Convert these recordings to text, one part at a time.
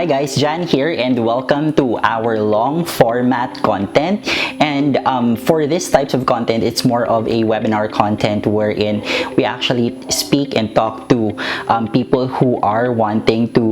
Hi guys, Jan here and welcome to our long format content. And for this types of content, it's more of a webinar content wherein we actually speak and talk to people who are wanting to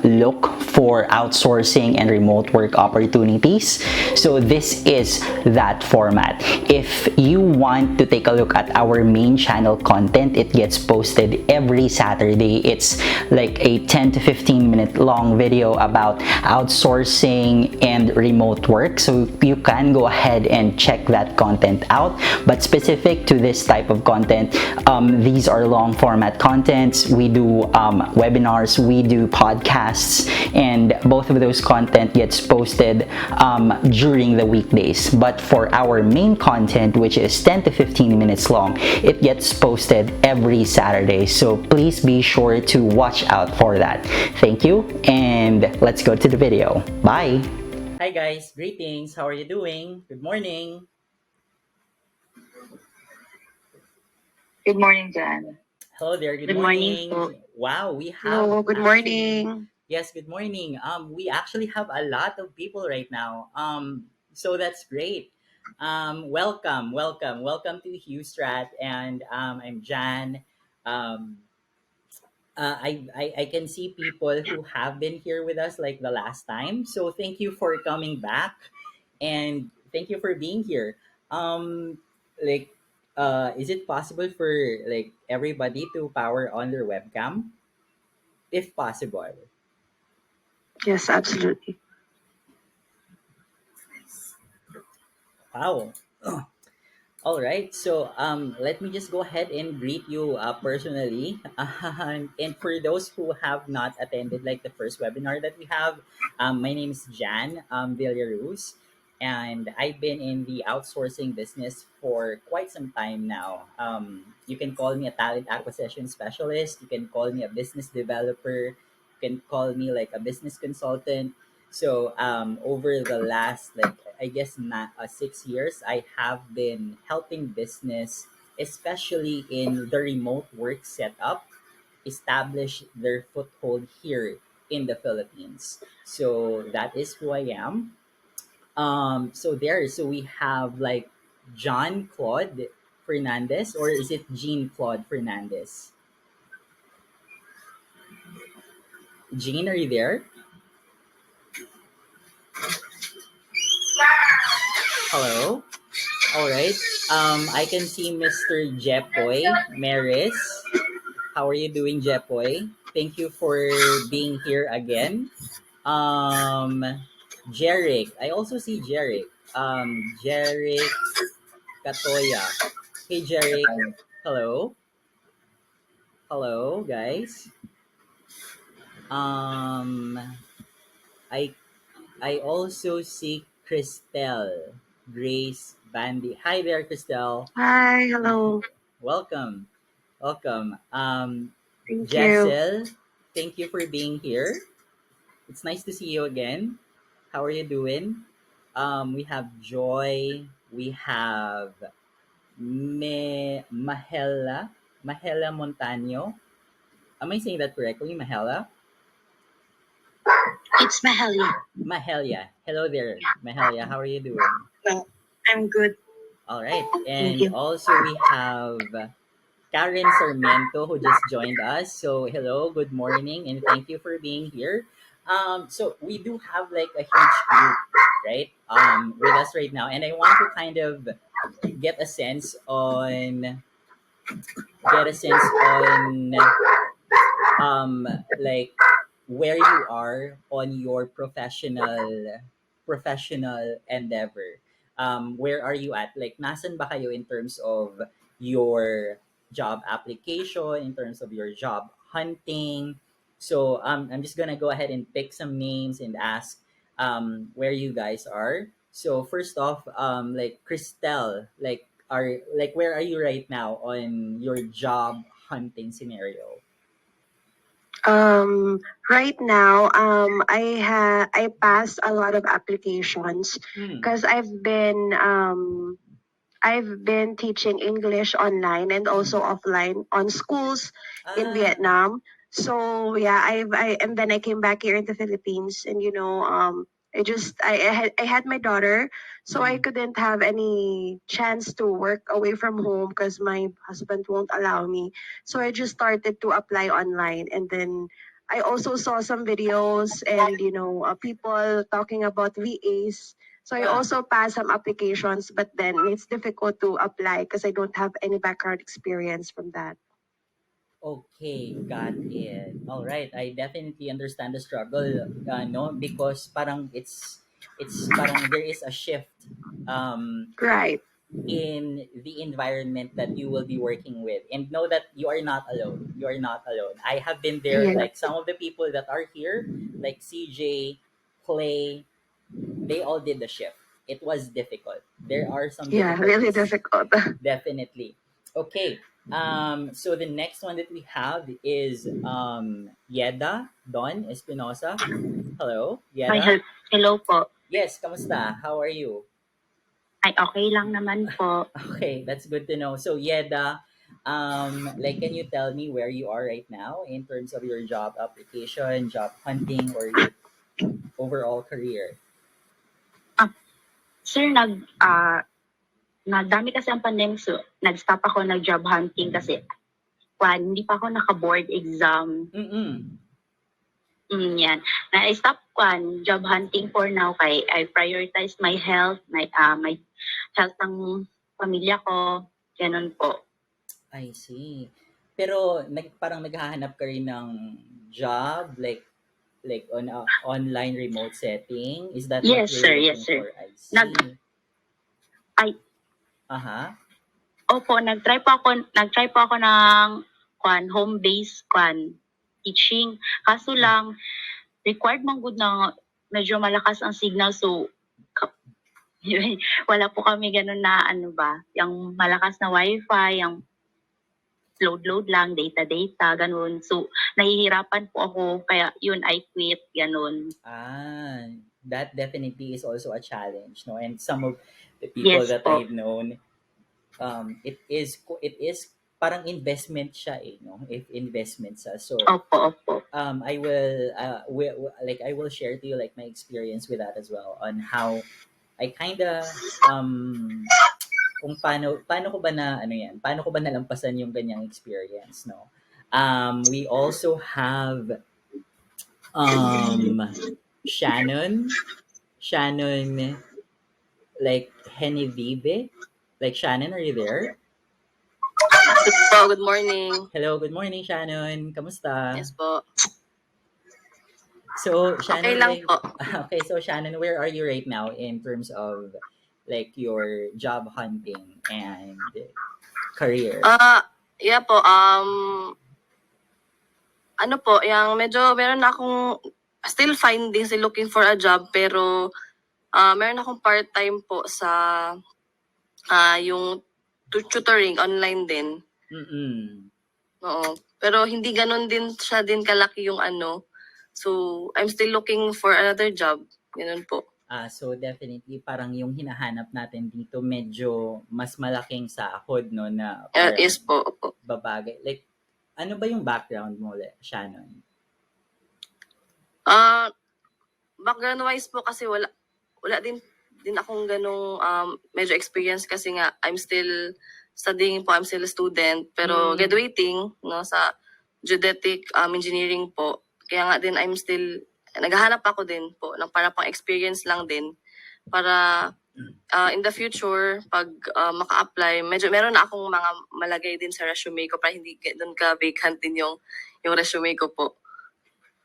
look for outsourcing and remote work opportunities. So this is that format. If you want to take a look at our main channel content, it gets posted every Saturday. It's like a 10 to 15 minute long video about outsourcing and remote work, so you can go ahead and check that content out. But specific to this type of content, these are long format contents. We do webinars, we do podcasts, and both of those content gets posted during the weekdays. But for our main content, which is 10 to 15 minutes long, it gets posted every Saturday, so please be sure to watch out for that. Thank you, and let's go to the video. Bye. Hi guys, greetings. How are you doing? Good morning. Good morning, Jan. Hello there. Good Good morning morning. po. Wow, we have Hello, good morning. yes, good morning. We actually have a lot of people right now. So that's great. Welcome to HuStrat, and I'm Jan. Um, I can see people who have been here with us like the last time. So thank you for coming back, and thank you for being here. Like, is it possible for like everybody to power on their webcam, if possible? Yes, absolutely. Wow. All right. So let me just go ahead and greet you personally. And for those who have not attended like the first webinar that we have, my name is Jan Villaruz, and I've been in the outsourcing business for quite some time now. You can call me a talent acquisition specialist. You can call me a business developer. You can call me like a business consultant. So over the last like I guess not 6 years, I have been helping business, especially in the remote work setup, establish their foothold here in the Philippines. So that is who I am. So we have like John Claude Fernandez, or is it Jean Claude Fernandez? Jean, are you there? Hello. All right. I can see Mr. Jepoy Maris. How are you doing, Jepoy? Thank you for being here again. Um, Jeric. I also see Jeric. Jeric Katoya. Hey, Jeric. Hello. Hello, guys. Um, I I also see Christelle Grace Bandy. Hi there, Christelle. Hi, hello. Welcome. Welcome. Thank you. Jessel, thank you for being here. It's nice to see you again. How are you doing? We have Joy. We have Mahela Montano. Am I saying that correctly? Mahela? It's Mahali. Mahelia. Hello there, Mahelia. How are you doing? Well, I'm good. All right. Thank And you. also we have Karen Sarmiento who just joined us. So hello, good morning, and thank you for being here. So we do have like a huge group, right? With us right now, and I want to kind of get a sense on get a sense on like where you are on your professional endeavor. Where are you at? Like, nasan ba kayo in terms of your job application, in terms of your job hunting? So I'm just gonna go ahead and pick some names and ask where you guys are. So first off, like Christelle, like where are you right now on your job hunting scenario? Right now, I passed a lot of applications Hmm. because I've been teaching English online and also offline on schools in Ah. Vietnam. So yeah, and then I came back here in the Philippines, and I had my daughter, so I Mm. couldn't have any chance to work away from home because my husband won't allow me. So I just started to apply online, and then I also saw some videos and people talking about VAs. So I Ah, also passed some applications, but then it's difficult to apply because I don't have any background experience from that. okay, got it. All right, I definitely understand the struggle, no, because parang it's parang there is a shift um Right. in the environment that you will be working with, and know that you are not alone. You are not alone. I have been there, Yeah. like some of the people that are here, like CJ, Clay, they all did the shift. It was difficult. There are some Yeah, really difficulties. difficult. Definitely. Okay. So the next one that we have is Yeda Don Espinosa. Hello, Ay, Yeda. hello po. Yes, kamusta? How are you? Ay, okay lang naman po. Okay, that's good to know. So Yeda, like, can you tell me where you are right now in terms of your job application, job hunting, or your overall career? Ah, sir, nagdami kasi ang pandemic, so nag-stop ako nag-job hunting kasi hindi pa ako naka-board exam. Mm-mm. Yan. Na-stop job hunting for now kay I prioritize my health, my health ng pamilya ko. Ganun po. I see. Pero parang naghahanap ka rin ng job, like on a online remote setting? Is that what Yes, you're sir. Yes, looking sir. for? I Nag, see. ay, Aha. Opo, nag-try po ako ng home-based teaching. Kaso lang, required man good na medyo malakas ang signal, so ka- wala po kami ganun na yung malakas na wifi, yung load lang, data, ganun. So, nahihirapan po ako, kaya yun, I quit, ganun. Ah, that definitely is also a challenge, no? And some of the people Yes that po. I've known, it is parang investment siya, eh, no? If investment siya. So, Opo. I will like I will share to you like my experience with that as well on how I kind of kung paano ko ba na ano yan, paano ko ba nalampasan yung ganyang experience, no? We also have um Shannon like Henivive. Like Shannon, are you there? Po, good morning. Hello, good morning, Shannon. Kamusta? Yes po. So Okay Shannon, lang like, po. okay, so Shannon, where are you right now in terms of like your job hunting and career? Yeah po, ano po, yung medyo meron na akong still finding, still looking for a job, pero meron akong part-time po sa yung tutoring online din. Mm-mm. Oo. Pero hindi ganun din siya din kalaki yung ano. So, I'm still looking for another job. Ganun po. So definitely parang yung hinahanap natin dito medyo mas malaking sahod, no, na parang Yes po. Opo. babagay. Like, ano ba yung background mo, Shannon? Background-wise po kasi wala din akong ganong medyo experience kasi nga I'm still studying po, I'm still a student, pero Mm. graduating no sa geodetic engineering po. Kaya nga din I'm still naghahanap ako din po ng para pang experience lang din para in the future pag maka-apply, medyo meron na akong mga malagay din sa resume ko para hindi doon ka vacant din yung resume ko po.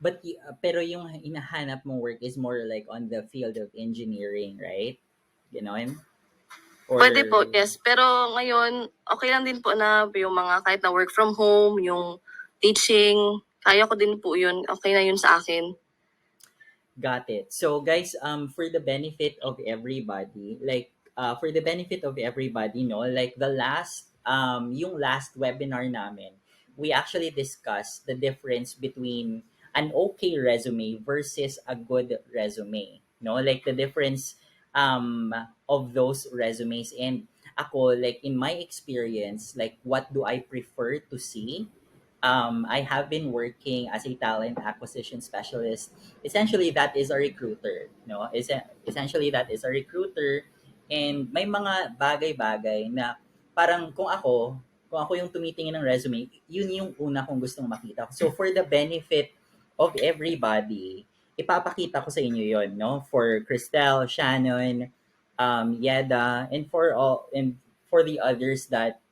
But pero yung hinahanap mong work is more like on the field of engineering, right? Ganon? Or Pwede po, yes. Pero ngayon, okay lang din po na yung mga kahit na work from home, yung teaching, kaya ko din po yun. Okay na yun sa akin. got it. So guys, for the benefit of everybody, like for the benefit of everybody, no, like yung last webinar namin, we actually discussed the difference between an okay resume versus a good resume, no, like the difference of those resumes. And ako, like in my experience, like what do I prefer to see I have been working as a talent acquisition specialist. Essentially, that is a recruiter. No, essentially that is a recruiter, and may mga bagay-bagay na parang kung ako yung tumitingin ng resume, yun yung una kong gustong makita. So for the benefit of everybody, ipapakita ko sa inyo yon, no? For Cristel, Shannon, Yeda, and for the others that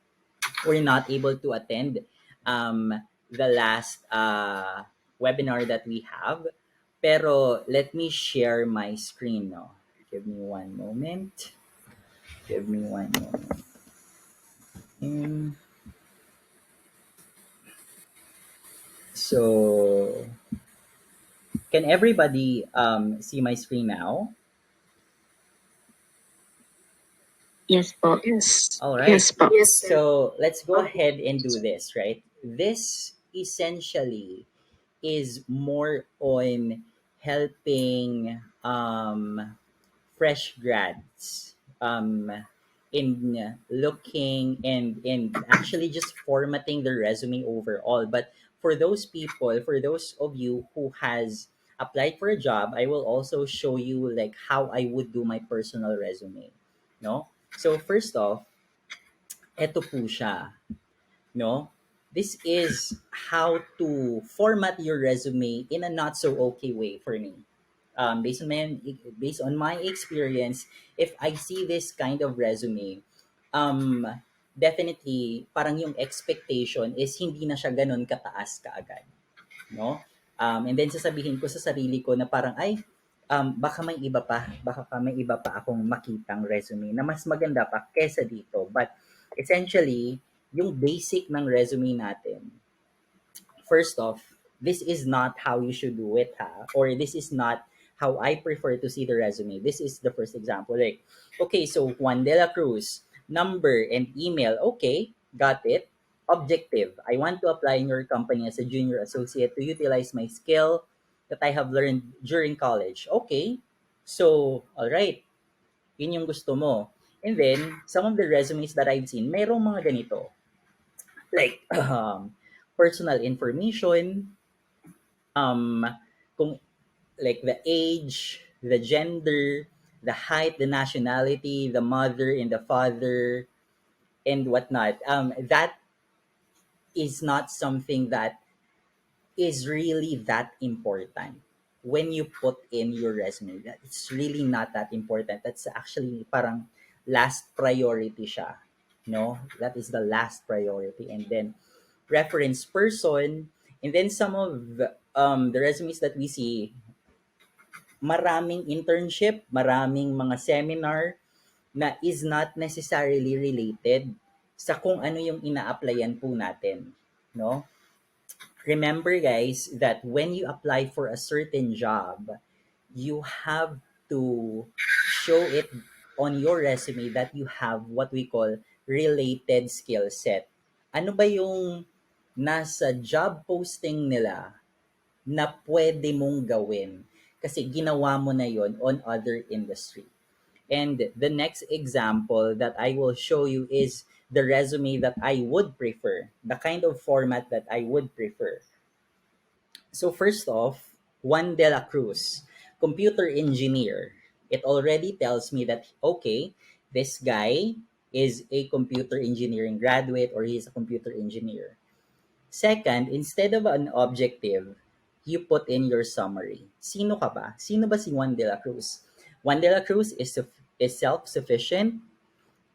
were not able to attend the last webinar that we have. Pero let me share my screen, no? Give me one moment. Give me one moment. Um, so, can everybody see my screen now? Yes po. Yes. All right. Yes, po. Yes, sir. So let's go ahead and do this, right? This essentially is more on helping fresh grads in looking and actually just formatting their resume overall. But for those people, for those of you who has applied for a job, I will also show you like how I would do my personal resume. No? So first off, eto po siya. No? This is how to format your resume in a not so okay way for me. Based on my experience, if I see this kind of resume, um, definitely parang yung expectation is hindi na siya ganun kataas kaagad, no? And then sasabihin ko sa sarili ko na parang ay baka may iba pa akong makitang resume na mas maganda pa kesa dito. But essentially, yung basic ng resume natin, first off, this is not how you should do it, ha? Or this is not how I prefer to see the resume. This is the first example. Like, okay, so Juan de la Cruz, number and email. Okay, got it. Objective. I want to apply in your company as a junior associate to utilize my skill that I have learned during college. Okay. So, all right. Yun yung gusto mo. And then, some of the resumes that I've seen, merong mga ganito. Like, personal information, um, kung like the age, the gender, the height, the nationality, the mother and the father, and whatnot. That is not something that is really that important when you put in your resume. That it's really not that important. That's actually parang last priority siya. No, that is the last priority, and then reference person, and then some of the resumes that we see, maraming internship, maraming mga seminar na is not necessarily related sa kung ano yung ina-applyan po natin, no? Remember guys that when you apply for a certain job, you have to show it on your resume that you have what we call related skill set. Ano ba yung nasa job posting nila na pwede mong gawin kasi ginawa mo na yon on other industry. And the next example that I will show you is the resume that I would prefer, the kind of format that I would prefer. So first off, Juan de la Cruz, computer engineer. It already tells me that, okay, this guy is a computer engineering graduate or he's a computer engineer. Second, instead of an objective, you put in your summary. Sino ka ba? Sino ba si Juan de la Cruz? Juan de la Cruz is self-sufficient,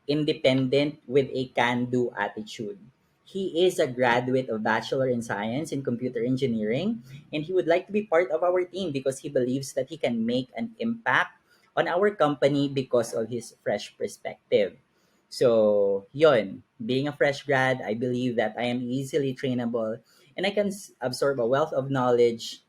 independent with a can-do attitude. He is a graduate of Bachelor in Science in Computer Engineering, and he would like to be part of our team because he believes that he can make an impact on our company because of his fresh perspective. So, yon, being a fresh grad, I believe that I am easily trainable and I can absorb a wealth of knowledge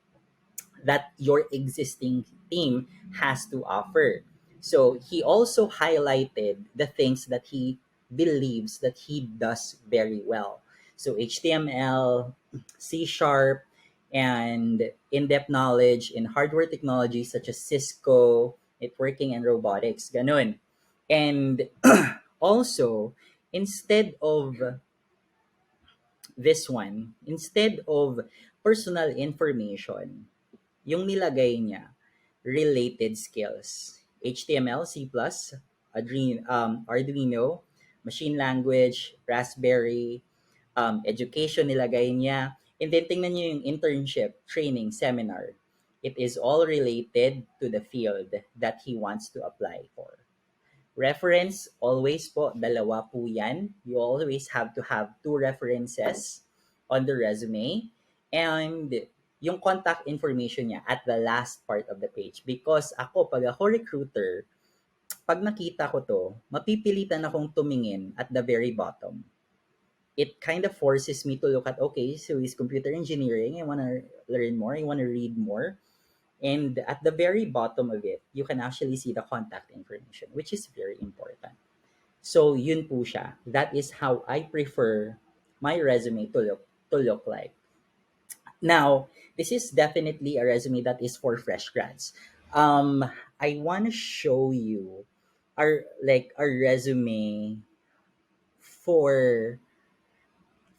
that your existing team has to offer. So he also highlighted the things that he believes that he does very well. So HTML, C sharp, and in-depth knowledge in hardware technologies such as Cisco, networking, and robotics. Ganun. And also, instead of this one, instead of personal information, yung nilagay niya, related skills. HTML, C++, Arduino, machine language, Raspberry, education nilagay niya. And then tingnan niyo yung internship, training, seminar. It is all related to the field that he wants to apply for. Reference, always po, dalawa po yan. You always have to have two references on the resume. And yung contact information niya at the last part of the page. Because ako, pag ako recruiter, pag nakita ko to, mapipilitan akong tumingin at the very bottom. It kind of forces me to look at, okay, so he's computer engineering. I want to learn more. I want to read more. And at the very bottom of it, you can actually see the contact information, which is very important. So yun po siya. That is how I prefer my resume to look like. Now, this is definitely a resume that is for fresh grads. I want to show you our resume for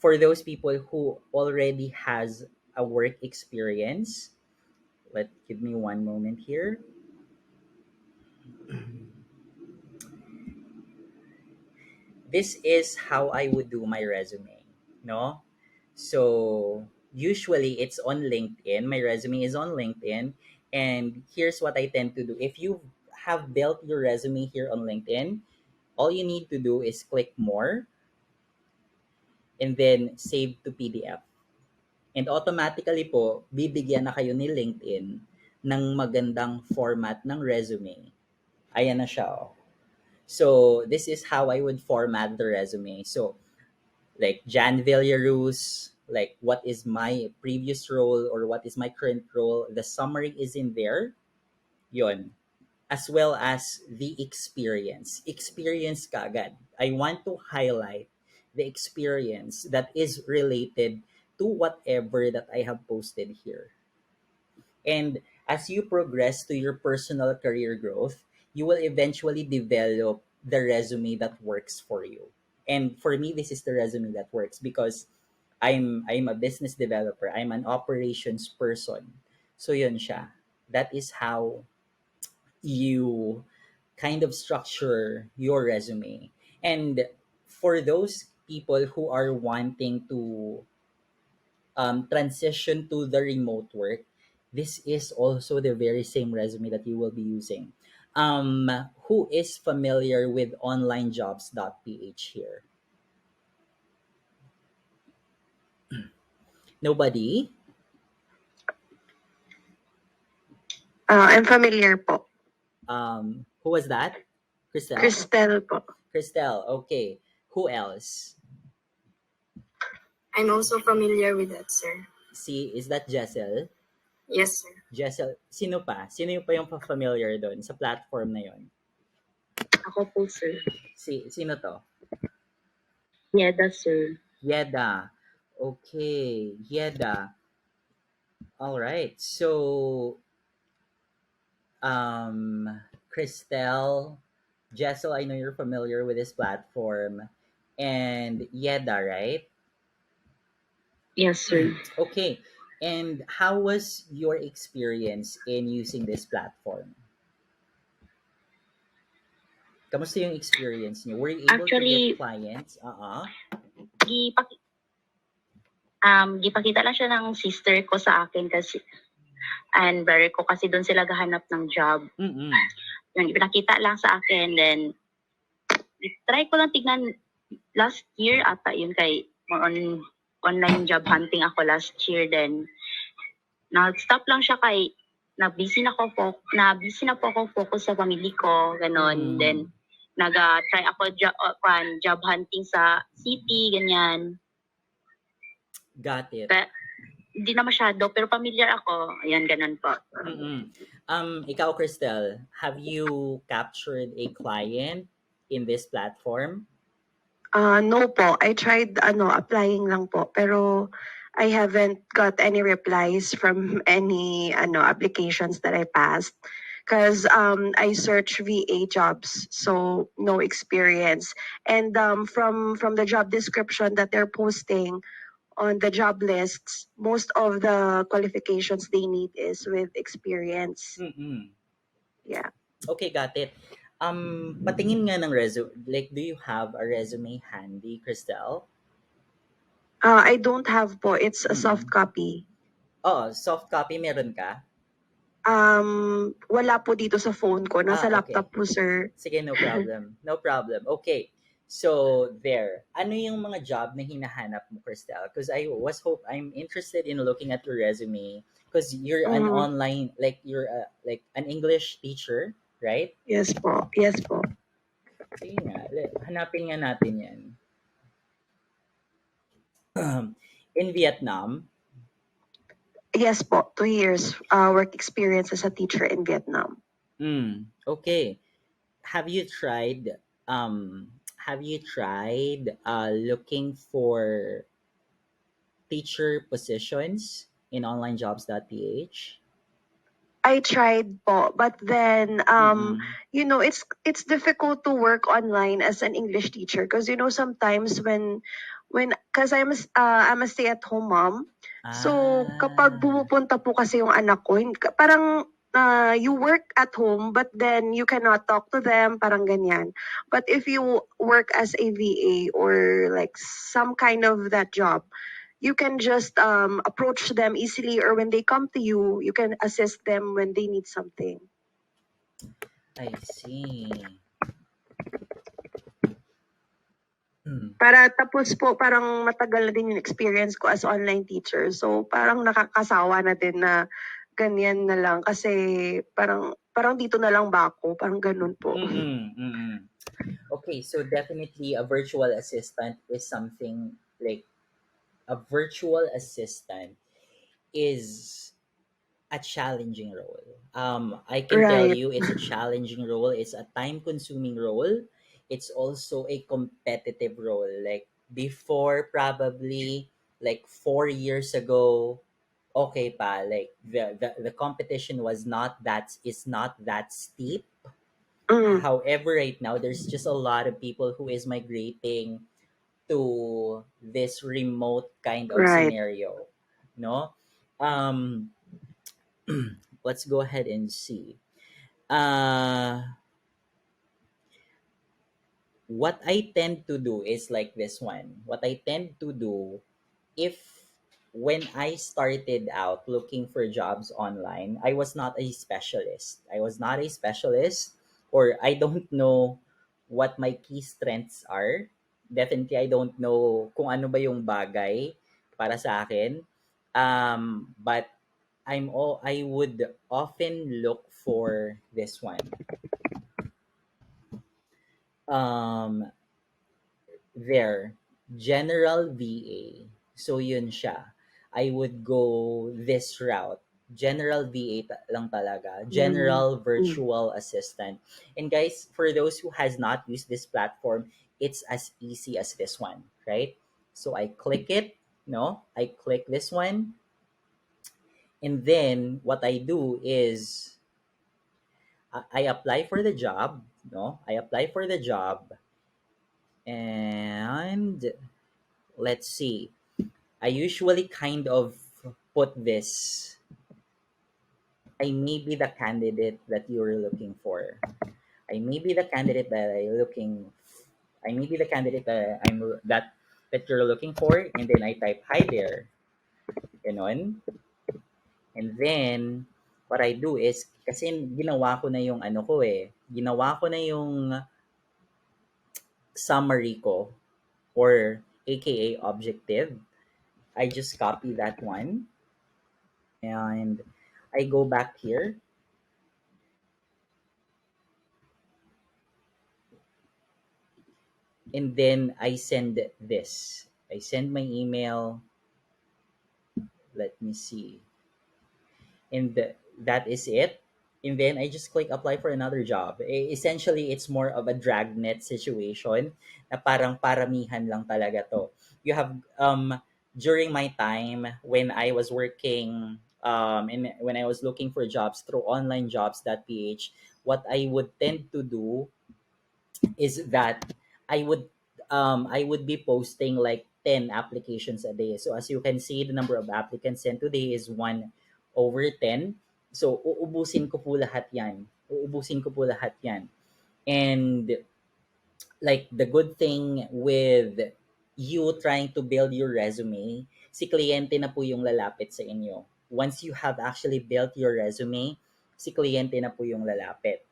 those people who already has a work experience. Give me one moment here. This is how I would do my resume, no? So usually it's on LinkedIn. My resume is on LinkedIn, and here's what I tend to do. If you have built your resume here on LinkedIn, all you need to do is click more and then save to PDF. And automatically po, bibigyan na kayo ni LinkedIn ng magandang format ng resume. Ayan na siya. Oh. So this is how I would format the resume. So like Jan Villaruz, like what is my previous role or what is my current role. The summary is in there. Yon. As well as the experience. Experience kaagad. I want to highlight the experience that is related to whatever that I have posted here. And as you progress to your personal career growth, you will eventually develop the resume that works for you. And for me, this is the resume that works because I'm a business developer. I'm an operations person. So yun siya. That is how you kind of structure your resume. And for those people who are wanting to transition to the remote work, this is also the very same resume that you will be using. Who is familiar with onlinejobs.ph here? Nobody? I'm familiar po. Who was that? Christelle? Cristel po. Christelle, okay. Who else? I'm also familiar with that, sir. Is that Jessel? Yes, sir. Jessel, sino pa? Sino yung pa yung familiar doon sa platform na yon? Ako po, sir. Sino to? Yeda, sir. Yeda. Okay, Yeda. All right. So, Christelle, Jessel, I know you're familiar with this platform, and Yeda, right? Yes, sir. Okay. And how was your experience in using this platform? Kamusta yung experience niyo? Were you able to Actually, get clients? Gipakita lang siya ng sister ko sa akin kasi and brother ko kasi doon sila gahanap ng job. Mm-mm. Yung ipinakita lang sa akin, then try ko lang tignan last year ata yun kay more on online job hunting ako last year, then na-stop lang siya kay na-busy na po ako focus sa family ko, ganon. Then try ako job hunting sa city, ganyan. Got it. Hindi na masyado, pero familiar ako. Ayan, ganun po. Ikaw, Cristel, have you captured a client in this platform? No po. I tried applying lang po, pero I haven't got any replies from any applications that I passed. Because I search VA jobs, so no experience. And from the job description that they're posting on the job lists, most of the qualifications they need is with experience. Mm-mm. Yeah. Okay, got it. Patingin nga ng resume. Like, do you have a resume handy, Cristel? I don't have po. It's a soft Mm-mm. copy. Oh, soft copy meron ka? Wala po dito sa phone ko. Nasa Okay. laptop po, sir. Sige, no problem. No problem. Okay. So, there. Ano yung mga job na hinahanap mo, Cristel? Because I'm interested in looking at your resume because you're an Mm, online, like, you're like an English teacher, right? yes po. Yes po. Sige nga, hanapin nga natin yan. In Vietnam. Yes po. 2 years work experience as a teacher in Vietnam. Okay. Have you tried looking for teacher positions in onlinejobs.ph? I tried po, but then Mm-mm. it's difficult to work online as an English teacher because sometimes when because I'm a stay-at-home mom. So kapag Ah, pumupunta po kasi yung anak ko, parang you work at home but then you cannot talk to them, parang ganyan. But if you work as a VA or like some kind of that job, you can just approach them easily, or when they come to you, you can assist them when they need something. I see. Hmm. Para tapos po, parang matagal na din yung experience ko as online teacher. So parang nakakasawa na din na ganyan na lang kasi parang dito na lang ba ako? Parang ganun po. Mm-mm. Mm-mm. Okay, so definitely a virtual assistant is something like a virtual assistant is a challenging role. I can tell Right. you it's a challenging role. It's a time consuming role. It's also a competitive role. Like before, probably like 4 years ago, okay pa, like the competition is not that steep. Mm, However, right now there's just a lot of people who is migrating to this remote kind of right. scenario. No? Um let's go ahead and see. Uh, what I tend to do is like this one. What I tend to do, if when I started out looking for jobs online, I was not a specialist. I was not a specialist, or I don't know what my key strengths are. Definitely, I don't know kung ano ba yung bagay para sa akin. But I would often look for this one. Um, there, general VA. So yun siya. I would go this route. General VA lang talaga. Mm, General mm, virtual assistant. And guys, for those who has not used this platform, it's as easy as this one, right? So I click it, no? I click this one, and then what I do is I apply for the job, no? I apply for the job, and let's see. I usually kind of put this. I may be the candidate that you're looking for. I may be the candidate that I looking. I may be the candidate that you're looking for, and then I type hi there, ganon. And then what I do is kasi ginawa ko na yung ano ko ginawa ko na yung summary ko, or aka objective. I just copy that one, and I go back here, and then I send this. I send my email. Let me see. And that is it. And then I just click apply for another job. Essentially, it's more of a dragnet situation na parang paramihan lang talaga to. You have, during my time when I was working, and when I was looking for jobs through onlinejobs.ph, what I would tend to do is that I would I would be posting like 10 applications a day. So as you can see, the number of applicants sent today is 1 over 10. So uubusin ko po lahat yan. Uubusin ko po lahat yan. And like the good thing with you trying to build your resume, si kliyente na po yung lalapit sa inyo. Once you have actually built your resume, si kliyente na po yung lalapit.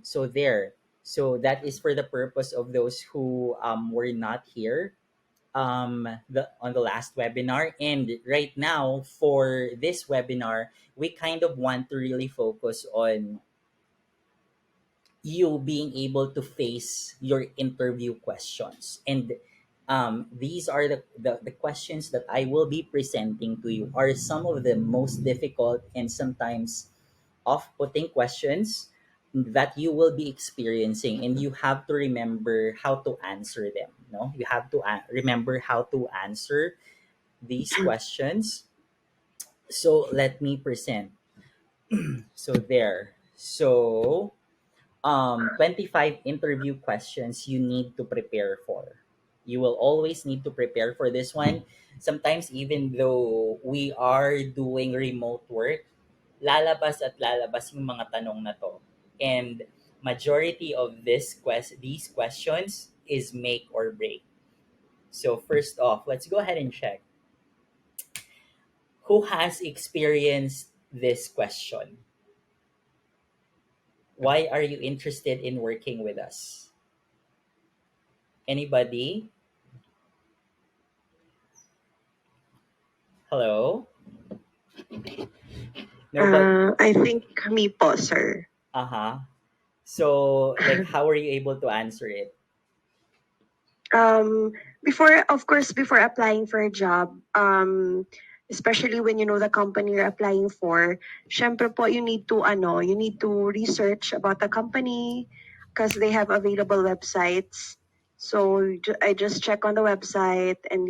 So there. So that is for the purpose of those who were not here on the last webinar. And right now for this webinar, we kind of want to really focus on you being able to face your interview questions. And these are the questions that I will be presenting to you are some of the most difficult and sometimes off-putting questions that you will be experiencing, and you have to remember how to answer them. No, you have to remember how to answer these questions. So let me present. So there. So 25 interview questions you need to prepare for. You will always need to prepare for this one. Sometimes even though we are doing remote work, lalabas at lalabas yung mga tanong na to. And majority of these questions is make or break. So first off, let's go ahead and check. Who has experienced this question? Why are you interested in working with us? Anybody? Hello? Nobody? I think me po, sir. Uh-huh. So, like, how are you able to answer it? Before, of course, before applying for a job, especially when you know the company you're applying for, syempre po, you need to research about the company because they have available websites. So I just check on the website and,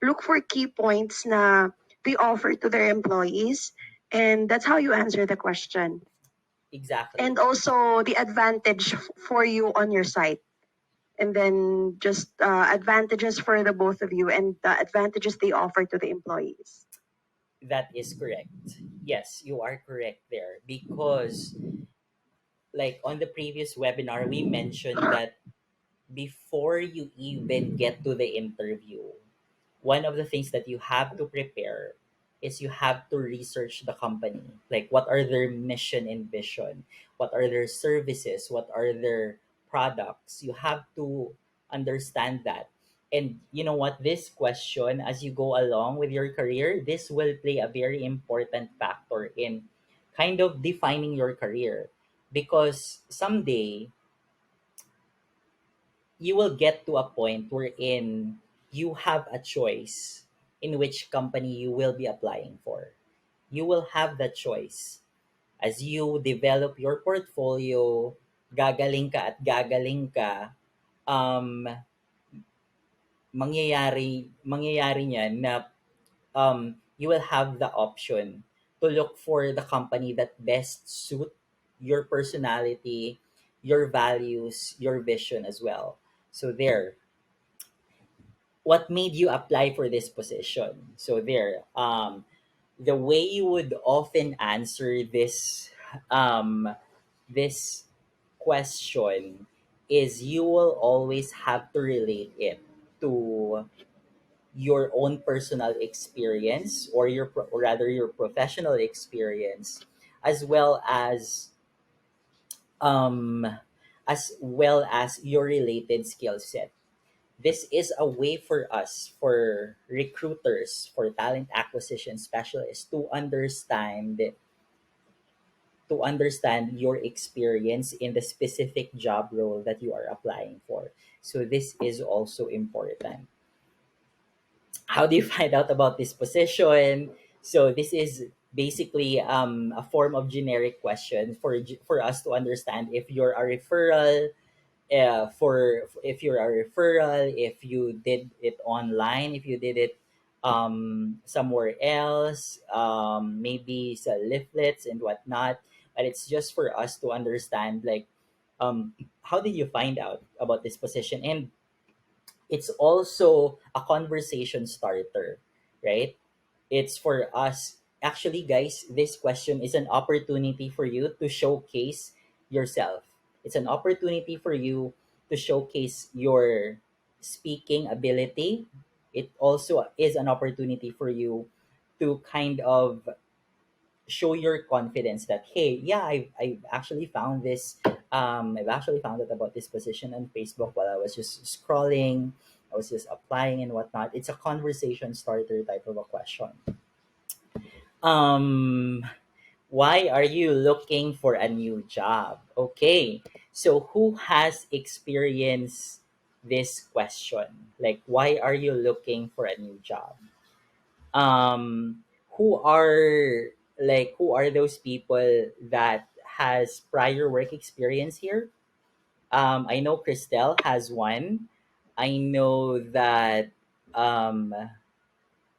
look for key points na they offer to their employees. And that's how you answer the question. Exactly. And also the advantage for you on your site, and then just advantages for the both of you and the advantages they offer to the employees. That is correct. Yes, you are correct there. Because, like, on the previous webinar, we mentioned that before you even get to the interview, one of the things that you have to prepare is you have to research the company. Like, what are their mission and vision? What are their services? What are their products? You have to understand that. And you know what? This question, as you go along with your career, this will play a very important factor in kind of defining your career. Because someday, you will get to a point wherein you have a choice in which company you will be applying for. You will have that choice. As you develop your portfolio, gagaling ka, um, mangyayari niyan na you will have the option to look for the company that best suit your personality, your values, your vision as well. So there, what made you apply for this position? So there, the way you would often answer um, this question is you will always have to relate it to your own personal experience or or rather your professional experience as well um, as your related skill set. This is a way for us, for recruiters, for talent acquisition specialists to understand your experience in the specific job role that you are applying for. So this is also important. How do you find out about this position? So this is basically a form of generic question for us to understand if you're a referral, for if you're a referral, if you did it online, if you did it somewhere else, maybe sa leaflets and whatnot. But it's just for us to understand, like, how did you find out about this position? And it's also a conversation starter, right? It's for us. Actually, guys, this question is an opportunity for you to showcase yourself. It's an opportunity for you to showcase your speaking ability. It also is an opportunity for you to kind of show your confidence that, hey, yeah, I've actually found this. I've actually found out about this position on Facebook while I was just scrolling. I was just applying and whatnot. It's a conversation starter type of a question. um why are you looking for a new job? Okay, so who has experienced this question, like why are you looking for a new job? um who are who are those people that has prior work experience here? I know Christelle has one. I know that um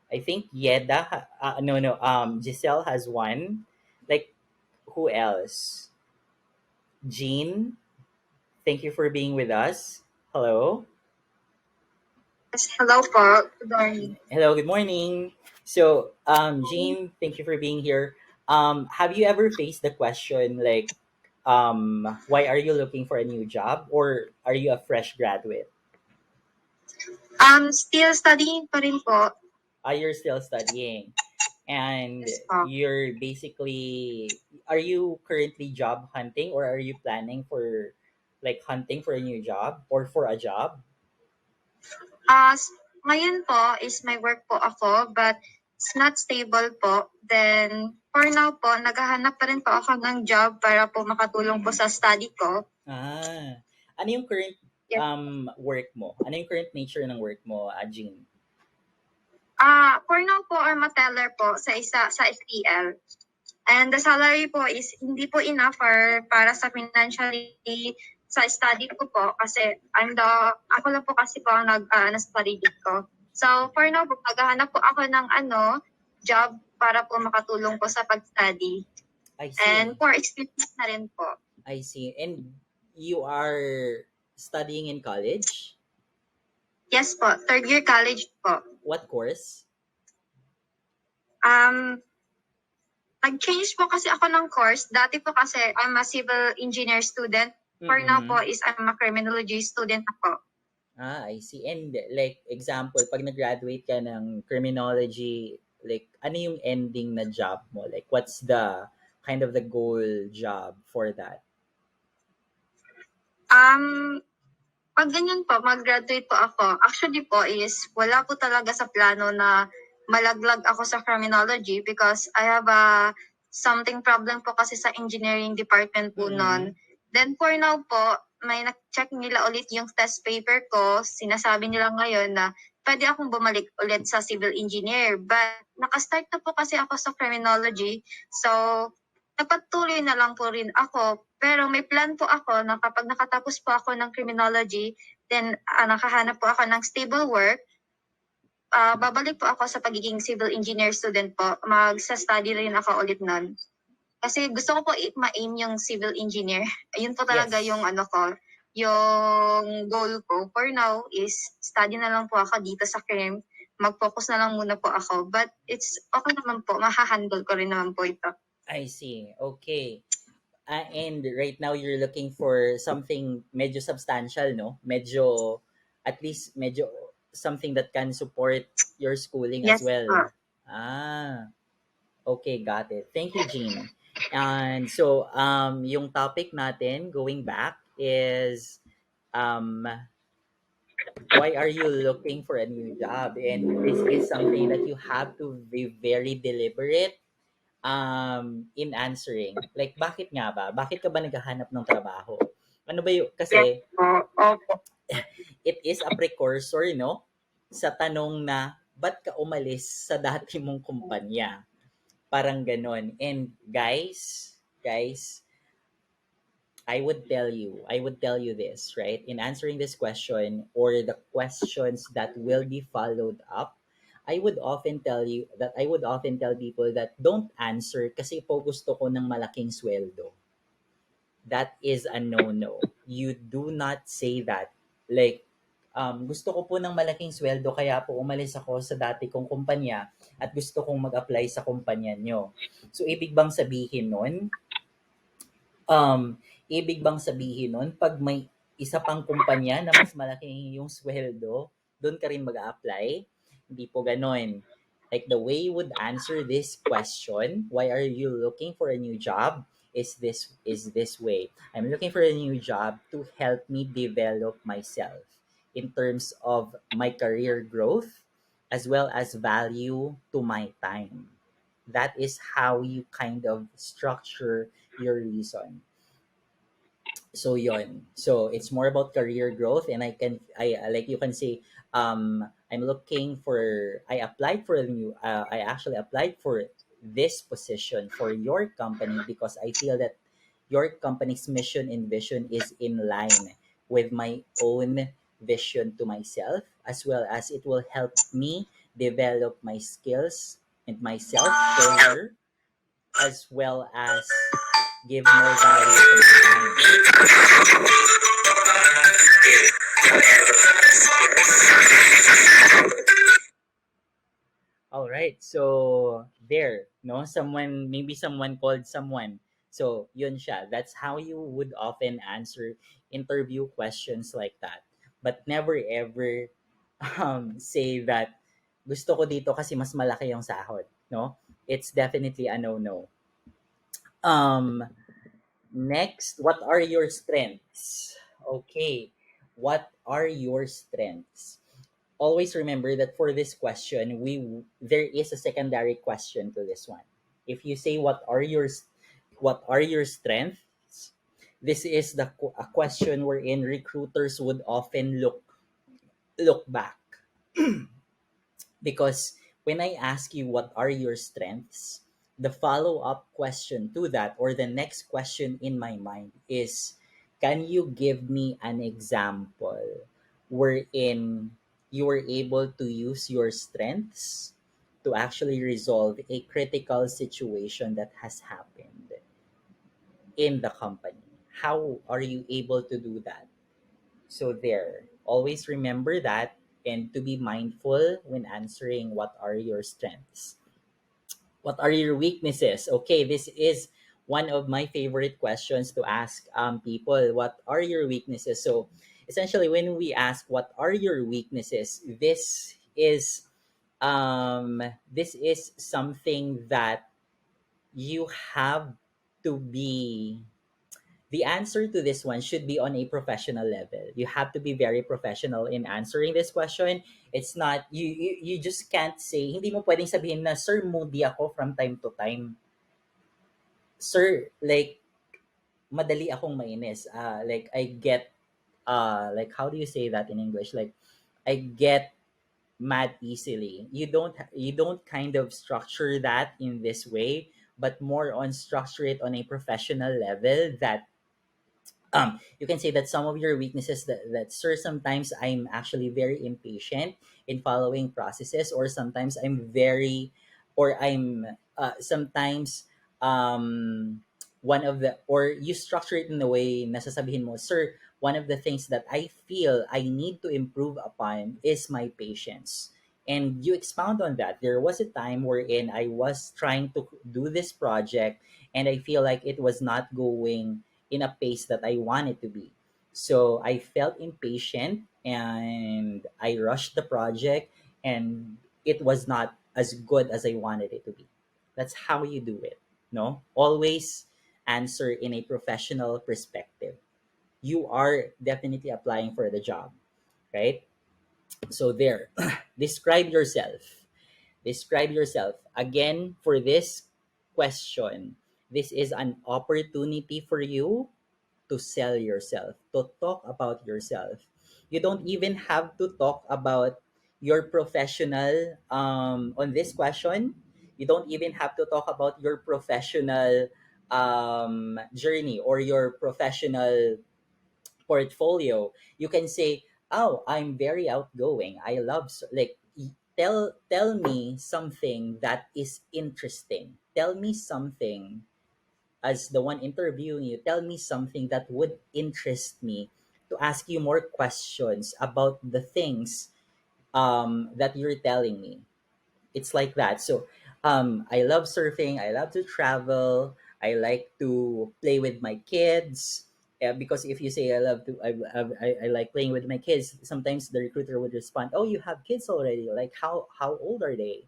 I think no, Giselle has one. Like, who else? Jean, thank you for being with us. Hello. Yes, hello po. Good morning. Hello, good morning. So, Jean, thank you for being here. Have you ever faced the question like, why are you looking for a new job, or are you a fresh graduate? Still studying pa rin po. You're still studying, and Yes po. you're basically, are you currently job hunting, or are you planning for like hunting for a new job or for a job? Ngayon po is may work po ako but it's not stable po. Then for now po, naghahanap pa rin po ako ng job para po makatulong po sa study ko. Ah, ano yung current Yes. work mo? Ano yung current nature ng work mo, Jean? For now po, I'm a teller po sa STL. And the salary po is hindi po enough para sa financially sa study ko po kasi ako lang po kasi po ang nag-study ko. So for now po, maghahanap po ako ng job para po makatulong po sa pag-study. I see. And for experience na rin po. I see. And you are studying in college? Yes po, third year college po. What course? Nag-change po kasi ako ng course. Dati po kasi I'm a civil engineer student. For now po is I'm a criminology student ako. I see. And like example, pag nag-graduate ka ng criminology, like ano yung ending na job mo? Like what's the kind of the goal job for that? Pag ganyan po, mag-graduate po ako. Actually po is wala po talaga sa plano na malaglag ako sa criminology because I have something problem po kasi sa engineering department po noon. Then for now po, may na-check nila ulit yung test paper ko. Sinasabi nila ngayon na pwede akong bumalik ulit sa civil engineer. But nakastart na po kasi ako sa criminology. So, nagpatuloy na lang po rin ako. Pero may plan po ako na kapag nakatapos po ako ng criminology, then nakahanap po ako ng stable work, babalik po ako sa pagiging civil engineer student po. Magsa-study rin ako ulit nun. Kasi gusto ko po ma-aim yung civil engineer. Ayun po talaga Yes. yung yung goal ko. For now is study na lang po ako dito sa crim. Mag-focus na lang muna po ako. But it's okay naman po. Mahahandle ko rin naman po ito. I see. Okay. And right now you're looking for something medyo substantial, no? Medyo, at least medyo something that can support your schooling as Yes, well. Okay, got it. Thank you, Jean. And so, yung topic natin, going back, is why are you looking for a new job? And this is something that you have to be very deliberate in answering. Like, bakit nga ba? Bakit ka ba naghahanap ng trabaho? Ano ba yung, kasi Opo. it is a precursor, no? Sa tanong na, ba't ka umalis sa dati mong kumpanya? Parang ganon. And guys, I would tell you this, right? In answering this question or the questions that will be followed up, I would often tell people that don't answer kasi po gusto ko ng malaking sweldo. That is a no-no. You do not say that. Like, gusto ko po ng malaking sweldo kaya po umalis ako sa dati kong kumpanya at gusto kong mag-apply sa kumpanya nyo. So, ibig bang sabihin nun, pag may isa pang kumpanya na mas malaki yung sweldo, doon ka rin mag-a-apply? Hindi po ganon. Like the way you would answer this question, why are you looking for a new job? Is this way. I'm looking for a new job to help me develop myself in terms of my career growth as well as value to my time. That is how you kind of structure your reason. So yon, so it's more about career growth, and I like, you can say, I'm looking for, I applied for a new, I actually applied for this position for your company because I feel that your company's mission and vision is in line with my own vision to myself, as well as it will help me develop my skills and myself further, as well as give more value to my time. All right. So there, no, someone called someone. So yun siya. That's how you would often answer interview questions like that. But never ever say that gusto ko dito kasi mas malaki yung sahod, no? It's definitely a no-no. Um Next, what are your strengths? Okay. What are your strengths? Always remember that for this question, there is a secondary question to this one. If you say what are your strengths, this is a question wherein recruiters would often look back, because when I ask you what are your strengths, the follow up question to that, or the next question in my mind, is can you give me an example wherein you were able to use your strengths to actually resolve a critical situation that has happened in the company? How are you able to do that? So there, always remember that, and to be mindful when answering what are your strengths. What are your weaknesses? Okay, this is one of my favorite questions to ask people. What are your weaknesses? So essentially, when we ask what are your weaknesses, this is something that you have to be, the answer to this one should be on a professional level. You have to be very professional in answering this question. It's not, you just can't say, hindi mo pwedeng sabihin na, sir, moody ako from time to time. Sir, like, madali akong mainis. Like, I get, like, how do you say that in English? Like, I get mad easily. You don't kind of structure that in this way, but more on structure it on a professional level, that you can say that some of your weaknesses, that sir, sometimes I'm actually very impatient in following processes, or sometimes sometimes one of the, or you structure it in a way na sasabihin mo, sir, one of the things that I feel I need to improve upon is my patience. And you expound on that. There was a time wherein I was trying to do this project, and I feel like it was not going in a pace that I want it to be. So I felt impatient and I rushed the project, and it was not as good as I wanted it to be. That's how you do it. No? Always answer in a professional perspective. You are definitely applying for the job, right? So there. Describe yourself. Describe yourself. Again, for this question, this is an opportunity for you to sell yourself, to talk about yourself. You don't even have to talk about your professional, on this question. You don't even have to talk about your professional journey or your professional portfolio. You can say, "Oh, I'm very outgoing. I love tell me something that is interesting. Tell me something, as the one interviewing you, tell me something that would interest me to ask you more questions about the things that you're telling me. It's like that. So I love surfing, I love to travel, I like to play with my kids. Because if you say I love to I like playing with my kids, sometimes the recruiter would respond, oh, you have kids already, like how old are they,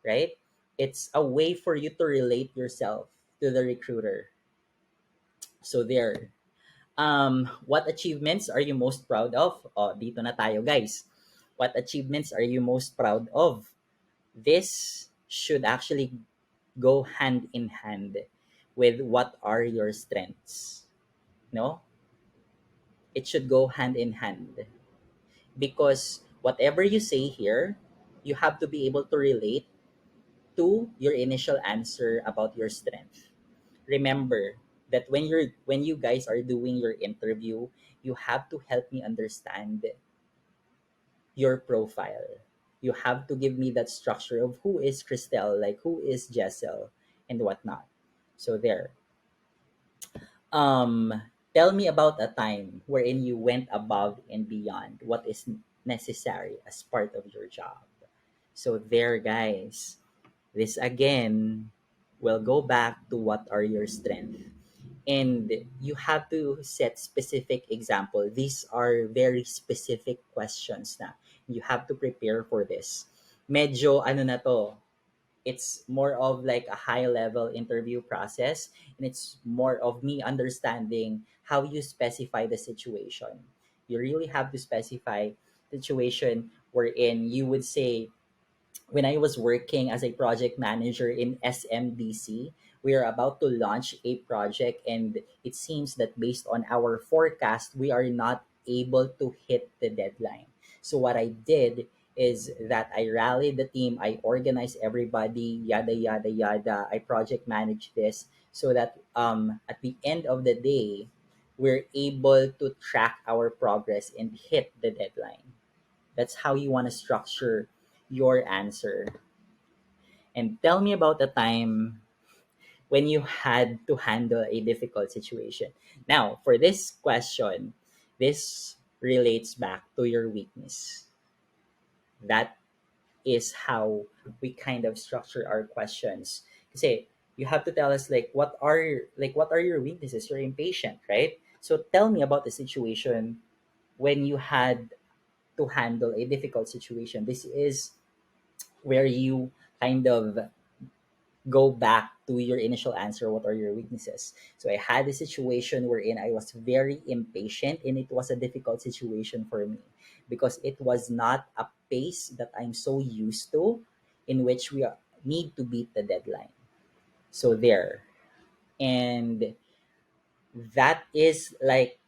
right? It's a way for you to relate yourself to the recruiter. So there. What achievements are you most proud of? Oh, dito na tayo, guys. What achievements are you most proud of? This should actually go hand in hand with what are your strengths. No? It should go hand in hand because whatever you say here, you have to be able to relate to your initial answer about your strength. Remember that when you guys are doing your interview, you have to help me understand your profile. You have to give me that structure of who is Christelle, like who is Jessel, and whatnot. So there. Um, Tell me about a time wherein you went above and beyond what is necessary as part of your job. So there, guys. This again will go back to what are your strengths, and you have to set specific example. These are very specific questions na you have to prepare for this. Medyo ano na to, it's more of like a high level interview process, and it's more of me understanding how you specify the situation. You really have to specify situation wherein you would say, when I was working as a project manager in SMDC, we are about to launch a project, and it seems that based on our forecast, we are not able to hit the deadline. So what I did is that I rallied the team, I organized everybody, yada yada yada. I project managed this so that at the end of the day, we're able to track our progress and hit the deadline. That's how you want to structure your answer. And tell me about the time when you had to handle a difficult situation. Now, for this question, this relates back to your weakness. That is how we kind of structure our questions. Say you have to tell us what are your weaknesses? You're impatient, right? So tell me about the situation when you had to handle a difficult situation. This is where you kind of go back to your initial answer. What are your weaknesses? So I had a situation wherein I was very impatient, and it was a difficult situation for me because it was not a pace that I'm so used to, in which need to beat the deadline. So there. And that is like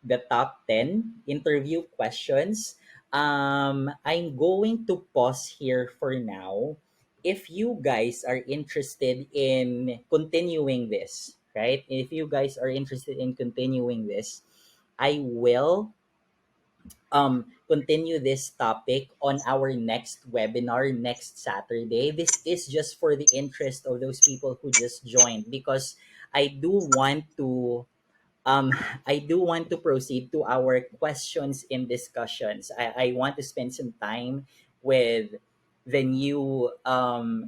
the top 10 interview questions. I'm going to pause here for now. If you guys are interested in continuing this, right? If you guys are interested in continuing this, I will continue this topic on our next webinar next Saturday. This is just for the interest of those people who just joined, because I do want to um, I do want to proceed to our questions and discussions. I want to spend some time with the new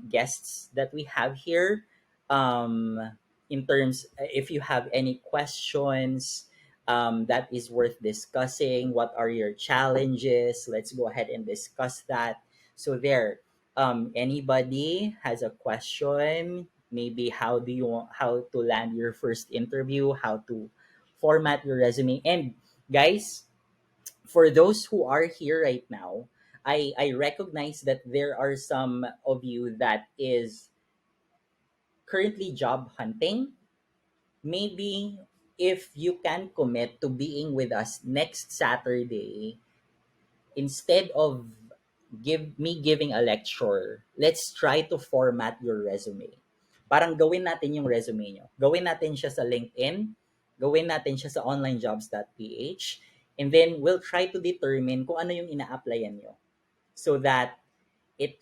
guests that we have here. In terms, if you have any questions that is worth discussing, what are your challenges? Let's go ahead and discuss that. So there, anybody has a question? Maybe how to land your first interview, how to format your resume. And guys, for those who are here right now, I recognize that there are some of you that is currently job hunting. Maybe if you can commit to being with us next Saturday, instead of giving a lecture, let's try to format your resume. Parang gawin natin yung resume nyo. Gawin natin siya sa LinkedIn, gawin natin siya sa onlinejobs.ph, and then we'll try to determine kung ano yung ina-applyan nyo, so that it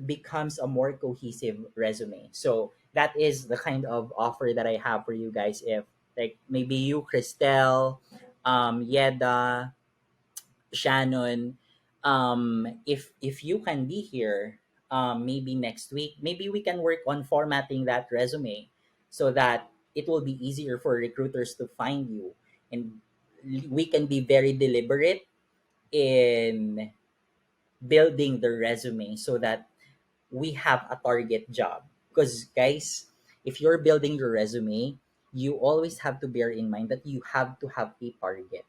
becomes a more cohesive resume. So that is the kind of offer that I have for you guys. If Like maybe you, Christelle, Yeda, Shannon, if you can be here, maybe next week, maybe we can work on formatting that resume so that it will be easier for recruiters to find you, and we can be very deliberate in building the resume so that we have a target job. Because guys, if you're building your resume, you always have to bear in mind that you have to have a target.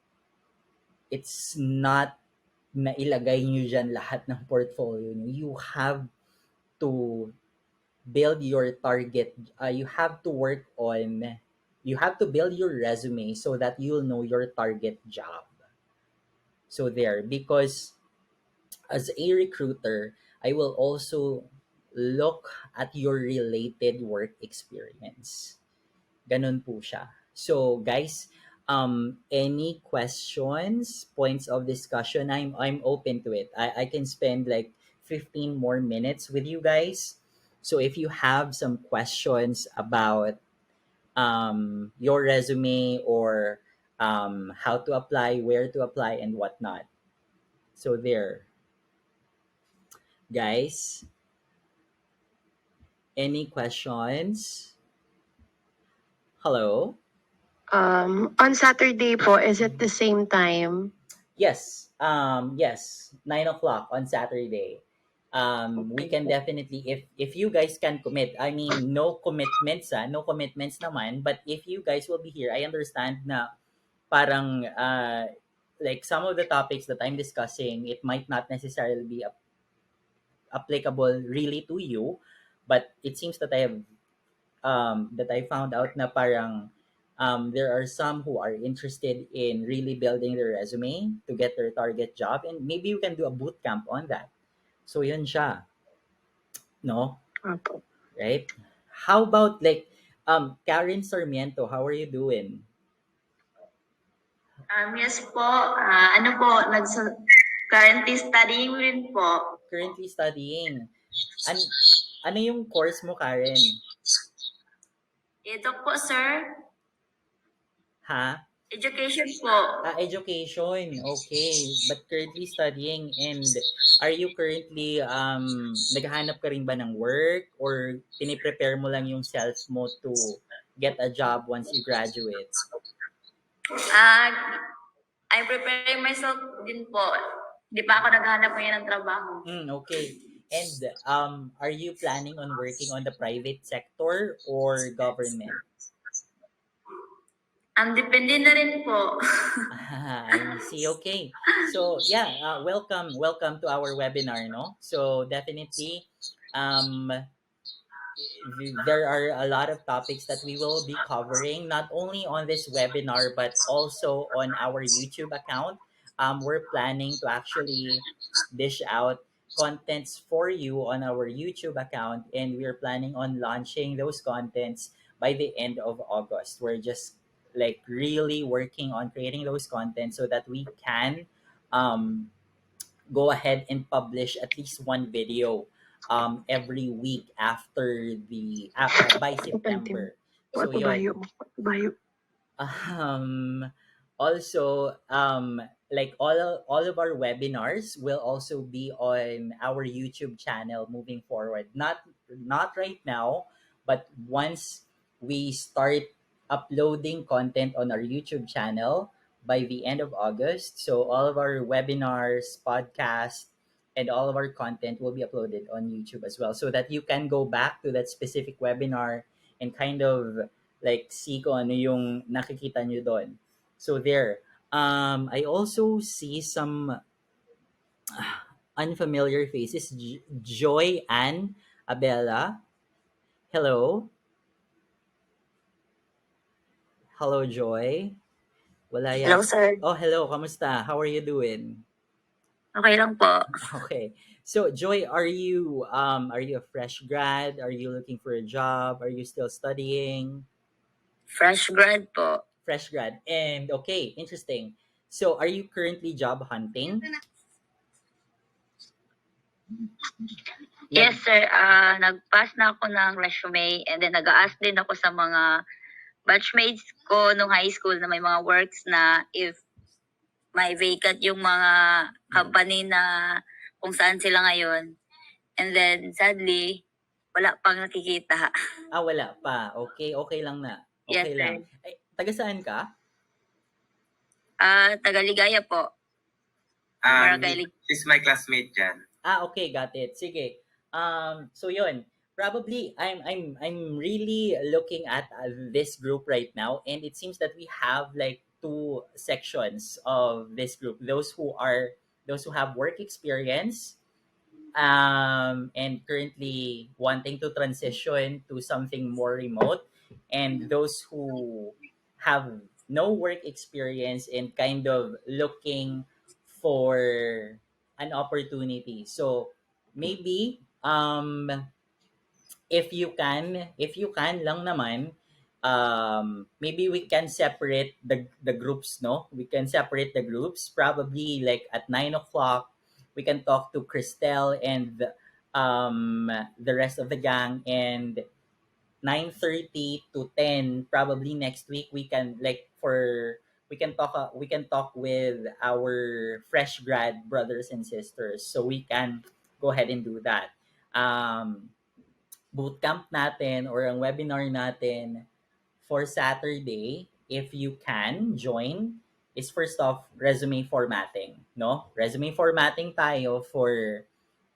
It's not na ilagay nyo dyan lahat ng portfolio nyo. You have to build your target. You have to work on, you have to build your resume so that you'll know your target job. So there, because as a recruiter, I will also look at your related work experience. Ganun po siya. So, guys, any questions, points of discussion, I'm open to it. I can spend like 15 more minutes with you guys. So, if you have some questions about your resume or how to apply, where to apply, and whatnot. So, there, guys, any questions? Hello? On Saturday po, is it the same time? Yes, 9 o'clock on Saturday. We can definitely, if you guys can commit. I mean, no commitments, no commitments naman. But if you guys will be here, I understand na parang like some of the topics that I'm discussing, it might not necessarily be applicable really to you, but it seems that I found out na parang there are some who are interested in really building their resume to get their target job, and maybe you can do a boot camp on that. So yun siya, no? Opo. Right? How about like Karen Sarmiento, how are you doing? Yes po, ano po, currently studying rin po. Currently studying. Ano yung course mo, Karen? Ito po, sir, Ha? education po. Education. Okay. But currently studying, and are you currently naghahanap ka rin ba ng work or piniprepare mo lang yung self mo to get a job once you graduate? Ah, I'm preparing myself din po. Di pa ako naghanap ngayon ng trabaho. Okay. And are you planning on working on the private sector or government? Depende na rin po. I see. Okay. So yeah, welcome to our webinar, no? So definitely, um, there are a lot of topics that we will be covering, not only on this webinar but also on our YouTube account. We're planning to actually dish out contents for you on our YouTube account, and we're planning on launching those contents by the end of August. We're just like really working on creating those contents so that we can um, go ahead and publish at least one video every week after the by Open team. September. So What yon. bayo? Bayo. Um, also, like all of our webinars will also be on our YouTube channel moving forward. Not right now, but once we start uploading content on our YouTube channel by the end of August, so all of our webinars, podcasts, and all of our content will be uploaded on YouTube as well, so that you can go back to that specific webinar and kind of like see kung ano yung nakikita nyo doon. So there. I also see some unfamiliar faces. Joy Ann Abella. Hello. Hello, Joy. Wala Hello, yat. sir. Oh, hello. Kamusta? How are you doing? Okay lang po. Okay. So, Joy, are you a fresh grad? Are you looking for a job? Are you still studying? Fresh grad po. Fresh grad. And okay, interesting. So, are you currently job hunting? Yes, sir. Nag-pass na ako ng resume and then nag-ask din ako sa mga batchmates ko nung high school na may mga works na if may vacant yung mga company na kung saan sila ngayon. And then, sadly, wala pang nakikita. Wala pa. Okay, okay lang na. Yes, Okay sir. lang. Ay, taga saan ka? Tagaligaya po. Barangay She's my classmate dyan. Okay, got it. Sige. So yun. Probably I'm really looking at this group right now, and it seems that we have like two sections of this group. Those who have work experience and currently wanting to transition to something more remote, and those who have no work experience and kind of looking for an opportunity. So maybe if you can lang naman, maybe we can separate the groups, no? We can separate the groups. Probably like at 9 o'clock, we can talk to Christelle and the rest of the gang, and 9:30 to 10 probably next week we can like for we can talk with our fresh grad brothers and sisters, so we can go ahead and do that. Bootcamp natin or ang webinar natin for Saturday, if you can join, is first off resume formatting, no? Resume formatting tayo for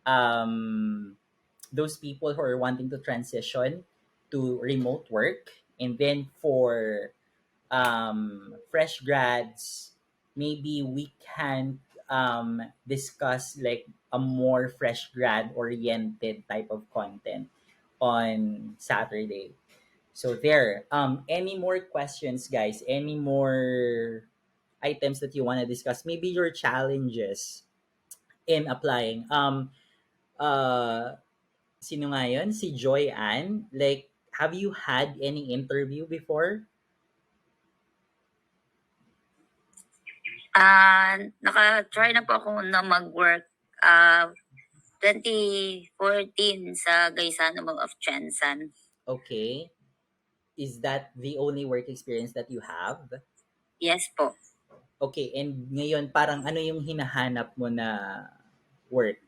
um, those people who are wanting to transition to remote work. And then for fresh grads, maybe we can discuss like a more fresh grad oriented type of content on Saturday. So there. Any more questions, guys? Any more items that you want to discuss? Maybe your challenges in applying. Uh, Sino nga yun? Si Joy Ann. Like, have you had any interview before? Naka-try na po ako na mag-work 2014 sa Gaisano Mall of Chansan. Okay. Is that the only work experience that you have? Yes po. Okay, and ngayon parang ano yung hinahanap mo na work?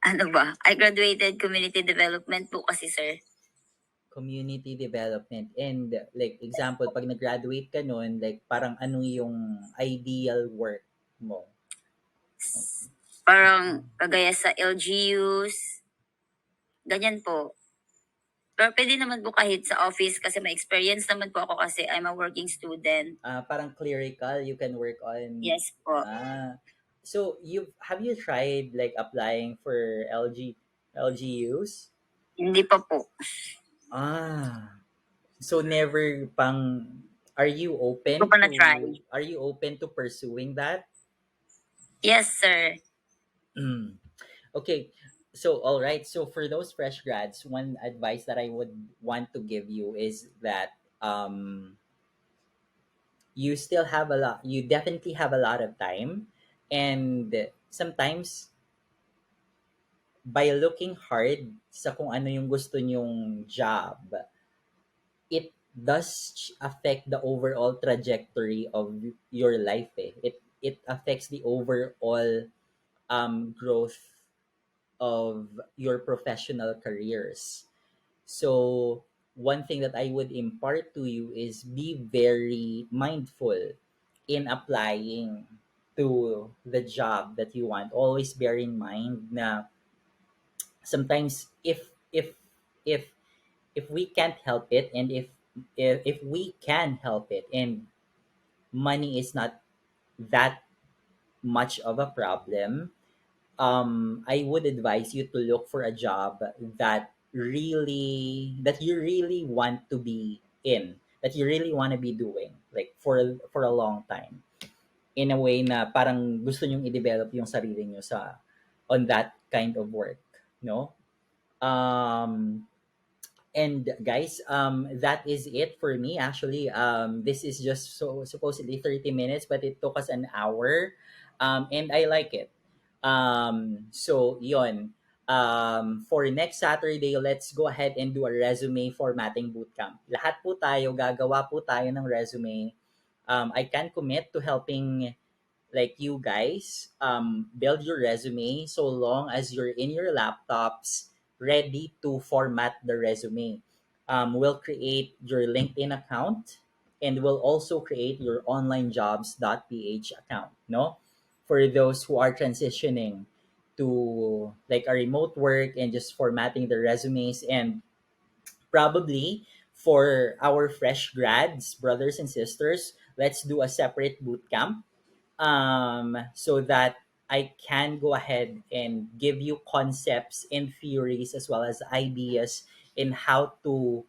Ano ba? I graduated community development po kasi, sir. Community development. And like example, pag nag-graduate ka nun, like parang ano yung ideal work mo? Parang kagaya sa LGUs, ganyan po. Pero pwede naman po kahit sa office kasi may experience naman po ako kasi I'm a working student. Parang clerical, you can work on. Yes po. So have you tried like applying for LGUs? Hindi pa po. So never pang are you open Hindi ko pa na-try. are you open to pursuing that? Yes, sir. Okay. So all right. So for those fresh grads, one advice that I would want to give you is that you still have a lot you definitely have a lot of time, and sometimes by looking hard sa kung ano yung gusto nyong job, it does affect the overall trajectory of your life. It affects the overall growth of your professional careers. So one thing that I would impart to you is be very mindful in applying to the job that you want. Always bear in mind na sometimes if if we can't help it, and if we can help it and money is not that much of a problem, I would advise you to look for a job that you really want to be in, that you really want to be doing like for a long time, in a way na parang gusto nyong i-develop yung sarili nyo sa on that kind of work, no? And guys, that is it for me. Actually, this is just so supposedly 30 minutes, but it took us an hour, and I like it. So yon. For next Saturday, let's go ahead and do a resume formatting bootcamp. Lahat po tayo, gagawa po tayo ng resume. I can commit to helping like you guys build your resume so long as you're in your laptops ready to format the resume. We'll create your LinkedIn account and we'll also create your onlinejobs.ph account, no? For those who are transitioning to like a remote work and just formatting their resumes, and probably for our fresh grads, brothers and sisters, let's do a separate boot camp so that I can go ahead and give you concepts and theories as well as ideas in how to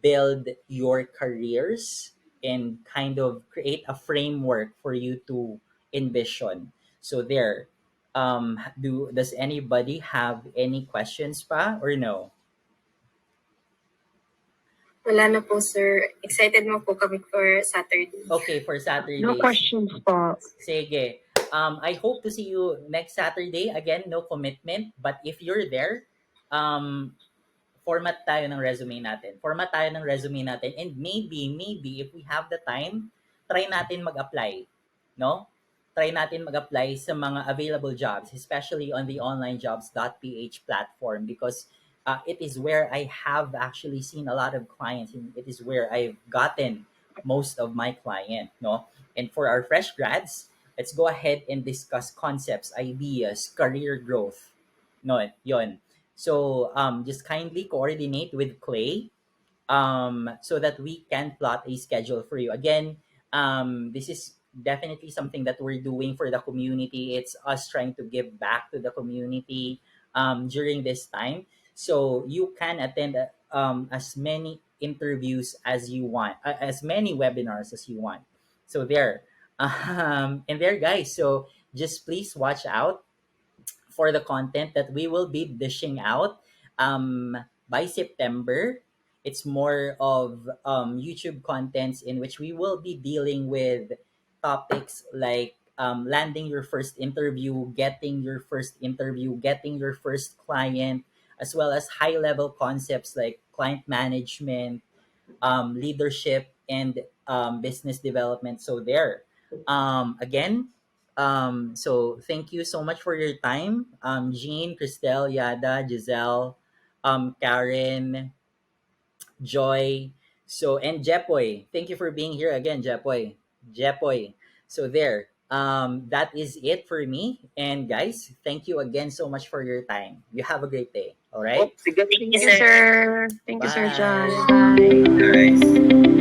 build your careers and kind of create a framework for you to envision. So there, does anybody have any questions pa or no? Wala na po, sir. Excited mo po kami for Saturday. Okay, for Saturdays. No questions po. Sige. I hope to see you next Saturday. Again, no commitment. But if you're there, um, format tayo ng resume natin. Format tayo ng resume natin. And maybe, if we have the time, try natin mag-apply. No? Try natin mag-apply sa mga available jobs, especially on the onlinejobs.ph platform, because it is where I have actually seen a lot of clients, and it is where I've gotten most of my client, no? And for our fresh grads, let's go ahead and discuss concepts, ideas, career growth. No, yon. So just kindly coordinate with Clay so that we can plot a schedule for you. Again, this is definitely something that we're doing for the community. It's us trying to give back to the community during this time. So you can attend as many interviews as you want, as many webinars as you want. So there, and there, guys. So just please watch out for the content that we will be dishing out by September. It's more of YouTube contents in which we will be dealing with topics like landing your first interview, getting your first interview, getting your first client, as well as high level concepts like client management, leadership, and business development. So there, again, so thank you so much for your time, Jean, Christelle, Yada, Giselle, Karen, Joy, so and Jepoy. Thank you for being here again, Jepoy. Jepoy. So there. That is it for me. And guys, thank you again so much for your time. You have a great day. All right. Thank you, Thank you, sir. sir. Thank you, Sir Bye. John. Bye.